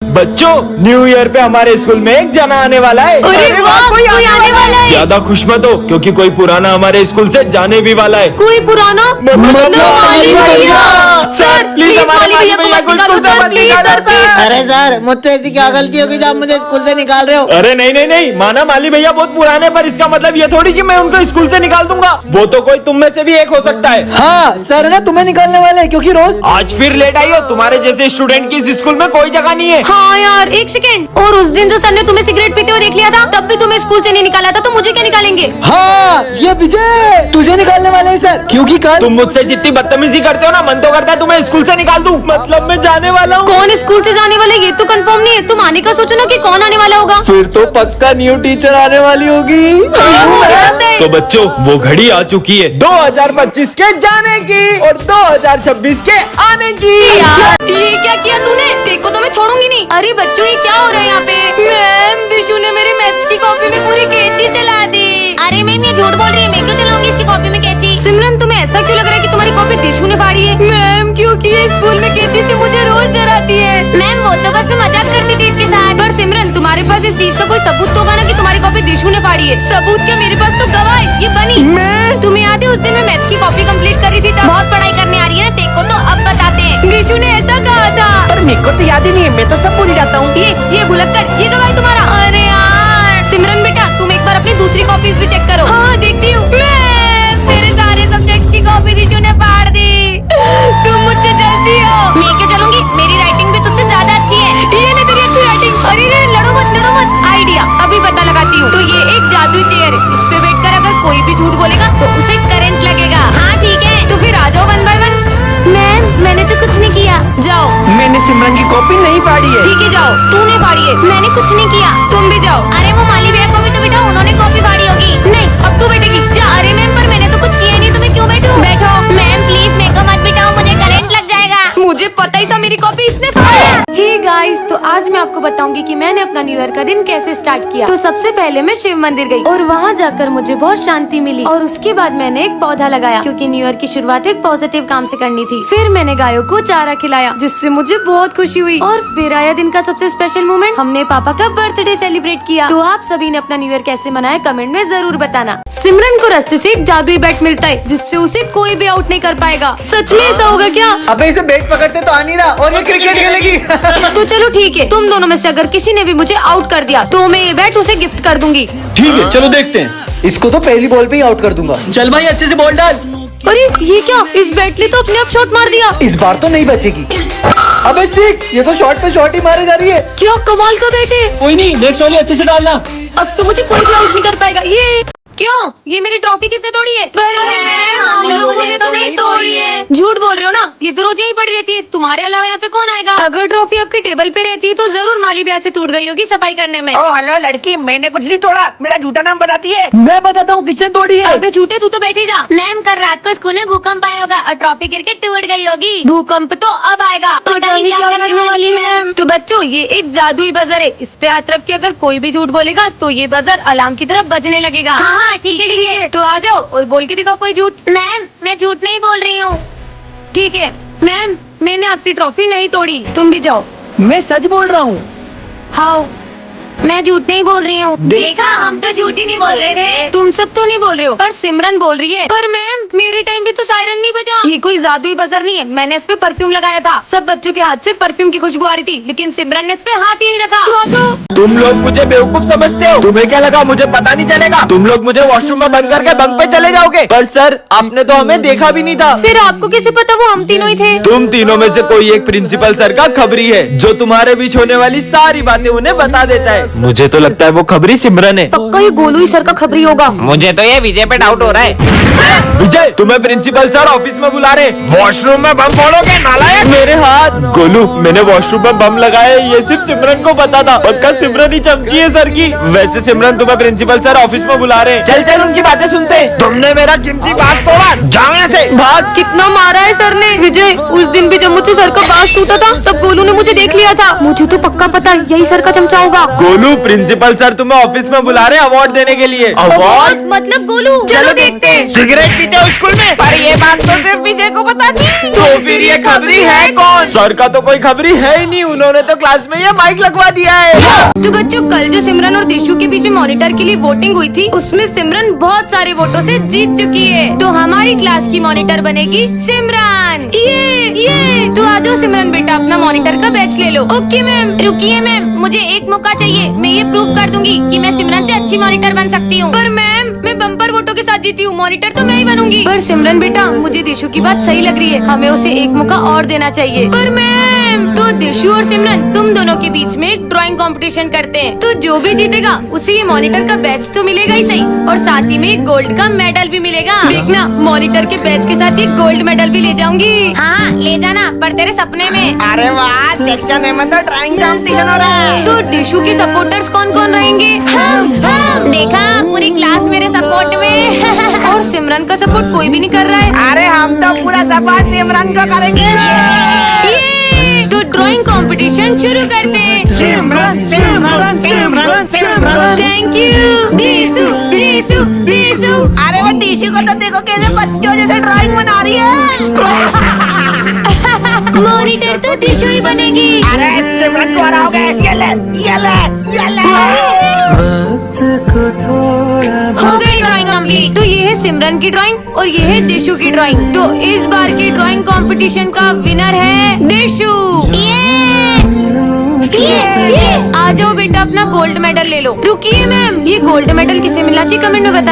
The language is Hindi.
बच्चों, न्यू ईयर पे हमारे स्कूल में एक जना आने वाला है। अरे वाह, कोई आने वाला है। ज्यादा खुश मत हो, क्योंकि कोई पुराना हमारे स्कूल से जाने भी वाला है। कोई पुराना? मतलब माली भैया। सर प्लीज माली भैया को मत निकालो सर, प्लीज सर प्लीज। अरे सर, मुझसे ऐसी क्या गलती होगी जो आप मुझे स्कूल से निकाल रहे हो? अरे नहीं नहीं नहीं, माना माली भैया बहुत पुराने, पर इसका मतलब ये थोड़ी कि मैं उनको स्कूल से निकाल दूंगा। वो तो कोई तुम में से भी एक हो सकता है। हाँ सर, ना तुम्हें निकालने वाले हैं, क्योंकि रोज आज फिर लेट आई हो। तुम्हारे जैसे स्टूडेंट की इस स्कूल में कोई जगह नहीं है। हाँ यार, एक सेकंड। और उस दिन जो सर ने तुम्हें सिगरेट पीते हुए देख लिया था, तब भी तुम्हें स्कूल से नहीं निकाला था, तो मुझे क्या निकालेंगे? हाँ, ये विजय तुझे निकालने वाले हैं सर, क्योंकि कल तुम मुझसे जितनी बदतमीजी करते हो ना, मन तो करता है तुम्हें स्कूल से निकाल दूं। मतलब मैं जाने वाला हूँ। कौन स्कूल से जाने वाला है ये तो कंफर्म नहीं है। तुम आने का सोचो ना कि कौन आने वाला होगा। फिर तो पक्का न्यू टीचर आने वाली होगी। हो सकता है। तो बच्चों, वो घड़ी आ चुकी है 2025 के जाने की और 2026 के आने की। यार ये क्या किया तूने? देखो तो मैं छोड़ूंगी नहीं। अरे बच्चों, ये क्या हो रहा है यहाँ पे? मैम, दिशु ने मेरी मैथ्स की कॉपी में पूरी कैंची चला दी। अरे मैम, ये झूठ बोल रही है। मैं क्यों चलाऊंगी इसकी कॉपी में कैंची? सिमरन, तुम्हें ऐसा क्यों लग रहा है कि तुम्हारी कॉपी दिशु ने फाड़ी है? मैम, क्योंकि ये स्कूल में कैंची से मुझे रोज डराती है। मैम, वो तो बस मैं मजाक करती थी इसके साथ। पर सिमरन, तुम्हारे पास इस चीज का कोई सबूत तो होगा ना कि तुम्हारी कॉपी दिशु ने फाड़ी है? सबूत क्या, मेरे पास तो गवाह है। ये बनी। तुम्हें याद है उस दिन मैं मैथ्स की कॉपी कंप्लीट कर रही थी, तब बहुत पढ़ाई करने आ रही है ना, देखो तो अब बताते हैं। दिशु ने ऐसा कहा था। पर मेरे को तो याद ही नहीं है, मैं तो सब भूल जाता हूँ। ये भुलक्कड़, ये गवाह है तुम्हारा। अरे यार सिमरन बेटा, तुम एक बार अपनी दूसरी कॉपीज भी चेक करो। हाँ देखती हूँ। मेरे सारे सब्जेक्ट्स की कॉपी दिशु ने फाड़ दी। तुम मुझसे जलती हो। मैं क्यों जलूंगी? मेरी राइटिंग भी तुझसे ज्यादा अच्छी है। ये ले तेरी अच्छी राइटिंग। अरे रे, लड़ो मत। आइडिया अभी पता लगाती हूँ। तो ये एक जादुई चेयर है, इस पे बैठकर अगर कोई भी झूठ बोलेगा तो उसे करंट लगेगा। हाँ ठीक है, तो फिर आ जाओ 1 by 1। मैम, मैंने तो कुछ नहीं किया। जाओ। मैंने सिमरन की कॉपी नहीं फाड़ी है। ठीक है, जाओ। तूने फाड़ी है। मैंने कुछ नहीं किया। तुम भी जाओ। अरे वो माली भैया को भी तो बिठाओ, उन्होंने कॉपी फाड़ी होगी। नहीं, अब तू बैठेगी। जा। अरे मैम, पर मैंने तो कुछ किया नहीं, तो मैं क्यों बैठूं? बैठो। मैम प्लीज मेरे को मत बिठाओ, मुझे करंट लग जाएगा। मुझे पता ही था मेरी कॉपी इसने फाड़ा। हे गाइस, तो आज मैं आपको बताऊंगी कि मैंने अपना न्यू ईयर का दिन कैसे स्टार्ट किया। तो सबसे पहले मैं शिव मंदिर गई और वहाँ जाकर मुझे बहुत शांति मिली। और उसके बाद मैंने एक पौधा लगाया, क्योंकि न्यू ईयर की शुरुआत एक पॉजिटिव काम से करनी थी। फिर मैंने गायों को चारा खिलाया, जिससे मुझे बहुत खुशी हुई। और फिर आया दिन का सबसे स्पेशल मोमेंट, हमने पापा का बर्थडे सेलिब्रेट किया। तो आप सभी ने अपना न्यू ईयर कैसे मनाया, कमेंट में जरूर बताना। सिमरन को रास्ते से एक जादुई बैट मिलता है, जिससे उसे कोई भी आउट नहीं कर पाएगा। सच में ऐसा होगा क्या? अबे इसे बैट पकड़ते तो आ नहीं रहा और ये क्रिकेट खेलेगी। तो चलो ठीक है, तुम दोनों में से अगर किसी ने भी मुझे आउट कर दिया तो मैं ये बैट उसे गिफ्ट कर दूंगी। ठीक है, चलो देखते हैं। इसको तो पहली बॉल पे ही आउट कर दूंगा। चल भाई, अच्छे से बॉल डाल। अरे ये क्या, इस बैट ने तो अपने आप शॉट मार दिया। इस बार तो नहीं बचेगी। अबे 6, ये तो शॉट पे शॉट ही मारे जा रही है। क्या कमाल का बैट है। कोई नहीं, नेक्स्ट वाली अच्छे से डालना। अब तो मुझे कोई भी आउट नहीं कर पाएगा। ये क्यों? ये मेरी ट्रॉफी किसने तोड़ी है? हम लोगों ने तो नहीं तोड़ी है। झूठ बोल रहे हो ना, ये तो रोज यहीं पड़ी रहती है। तुम्हारे अलावा यहाँ पे कौन आएगा? अगर ट्रॉफी आपके टेबल पे रहती तो जरूर माली ब्याह से टूट गई होगी सफाई करने में। ओ हेलो लड़की, मैंने कुछ नहीं तोड़ा। मेरा झूठा नाम बताती है। मैं बताता हूँ किसने तोड़ी है। अबे झूठे, तू तो बैठी जा। मैम, कल रात को स्कूल में भूकंप आया होगा और ट्रॉफी गिर के टूट गई होगी। भूकंप तो अब आएगा। पता नहीं क्या करने वाली मैम। तो बच्चों, ये एक जादुई बजर है, इस पे हाथ रख के अगर कोई भी झूठ बोलेगा तो ये बजर अलार्म की तरफ बजने लगेगा। हाँ ठीक है, तो आ जाओ और बोल के दिखाओ कोई झूठ। मैम, मैं झूठ नहीं बोल रही हूँ। ठीक है मैम, मैंने आपकी ट्रॉफी नहीं तोड़ी, तुम भी जाओ। मैं सच बोल रहा हूँ। हाँ, मैं झूठ नहीं बोल रही हूँ। देखा, हम तो झूठ ही नहीं बोल रहे थे। तुम सब तो नहीं बोल रहे हो, पर सिमरन बोल रही है। पर मैम, मेरे टाइम पे तो सायरन नहीं बजा। ये कोई जादुई बजर नहीं है, मैंने इस पे परफ्यूम लगाया था। सब बच्चों के हाथ से परफ्यूम की खुशबू आ रही थी, लेकिन सिमरन ने इस पे हाथ ही नहीं रखा। तुम लोग मुझे बेवकूफ समझते हो। तुम्हें क्या लगा मुझे पता नहीं चलेगा? तुम लोग मुझे वॉशरूम में बंद करके बंक पे चले जाओगे। पर सर, आपने तो हमें देखा भी नहीं था। फिर आपको कैसे पता वो हम तीनों ही थे? तुम तीनों में से कोई एक प्रिंसिपल सर का खबरी है, जो तुम्हारे बीच होने वाली सारी बातें उन्हें बता देता है। मुझे तो लगता है वो खबरी सिमरन है। पक्का ये गोलू ही सर का खबरी होगा। मुझे तो ये विजय पे डाउट हो रहा है। विजय, तुम्हें प्रिंसिपल सर ऑफिस में बुला रहे। वॉशरूम में बम फोड़ोगे नालायक। मेरे हाथ। गोलू, मैंने वॉशरूम में बम लगाया, ये सिर्फ सिमरन को पता था। पक्का सिमरन ही चमची है सर की। वैसे सिमरन, तुम्हें प्रिंसिपल सर ऑफिस में बुला रहे। चल चल, उनकी बातें सुनते। तुमने मेरा कीमती बांस तोड़ा, जाओ यहाँ से। भाग। कितना मारा है सर ने। विजय, उस दिन भी जब मुझसे सर का बांस टूटा था, तब गोलू ने मुझे देख लिया था। मुझे तो पक्का पता यही सर का चमचा होगा। गोलू गोलू प्रिंसिपल सर तुम्हें ऑफिस में बुला रहे हैं अवार्ड देने के लिए। अवार्ड? मतलब गोलू चलो देखते हैं। सिगरेट पीते हो स्कूल में? पर ये बात तो सिर्फ विजय को पता थी। तो फिर ये खबरी है कौन? सर का तो कोई खबरी है ही नहीं, उन्होंने तो क्लास में ये माइक लगवा दिया है। तो बच्चों कल जो सिमरन और देशु के बीच में मॉनिटर के लिए वोटिंग हुई थी उसमें सिमरन बहुत सारे वोटों से जीत चुकी है, तो हमारी क्लास की मॉनिटर बनेगी सिमरन। ये तो आ जाओ सिमरन बेटा अपना मॉनिटर का बैच ले लो। Okay ma'am. रुकिए मैम, मुझे एक मौका चाहिए, मैं ये प्रूव कर दूंगी कि मैं सिमरन से अच्छी मॉनिटर बन सकती हूँ। पर मैम मैं बम्पर वोटों के साथ जीती हूँ, मॉनिटर तो मैं ही बनूंगी। पर सिमरन बेटा मुझे देशु की बात सही लग रही है, हमें उसे एक मौका और देना चाहिए। पर मैम तो देशु और सिमरन तुम दोनों के बीच में एक ड्राइंग कंपटीशन करते हैं, तो जो भी जीतेगा उसे ये मॉनिटर का बैच तो मिलेगा ही सही, और साथ ही में गोल्ड का मेडल भी मिलेगा। देखना मॉनिटर के बैच के साथ ये गोल्ड मेडल भी ले जाऊंगी। हाँ ले जाना, पर तेरे सपने में। अरे वाह, सेक्शन ए में तो ड्राइंग कंपटीशन हो रहा है। तो देशु के सपोर्टर्स कौन कौन रहेंगे? हम देखा पूरी क्लास मेरे सपोर्ट में। और सिमरन का सपोर्ट कोई भी नहीं कर रहा है। अरे हम तो पूरा सपोर्ट सिमरन को करेंगे। ये तो ड्राइंग कंपटीशन शुरू करते हैं। सिमरन सिमरन सिमरन सिमरन। थैंक यू देशु देशु देशु। अरे वो टीशू को तो देखो कैसे बच्चों जैसे ड्राइंग बना रही है। मॉनिटर तो देशु ही बनेगी। अरे सिमरन को हराओगे? ये ले ये ले ये ले। हो गई ड्राइंग कंप्लीट। तो ये है सिमरन की ड्राइंग और ये है देशु की ड्राइंग। तो इस बार की ड्राइंग कंपटीशन का विनर है देशु। ये आ जाओ बेटा अपना गोल्ड मेडल ले लो। रुकिए मैम, ये गोल्ड मेडल किसे मिला जी कमेंट में बताएं।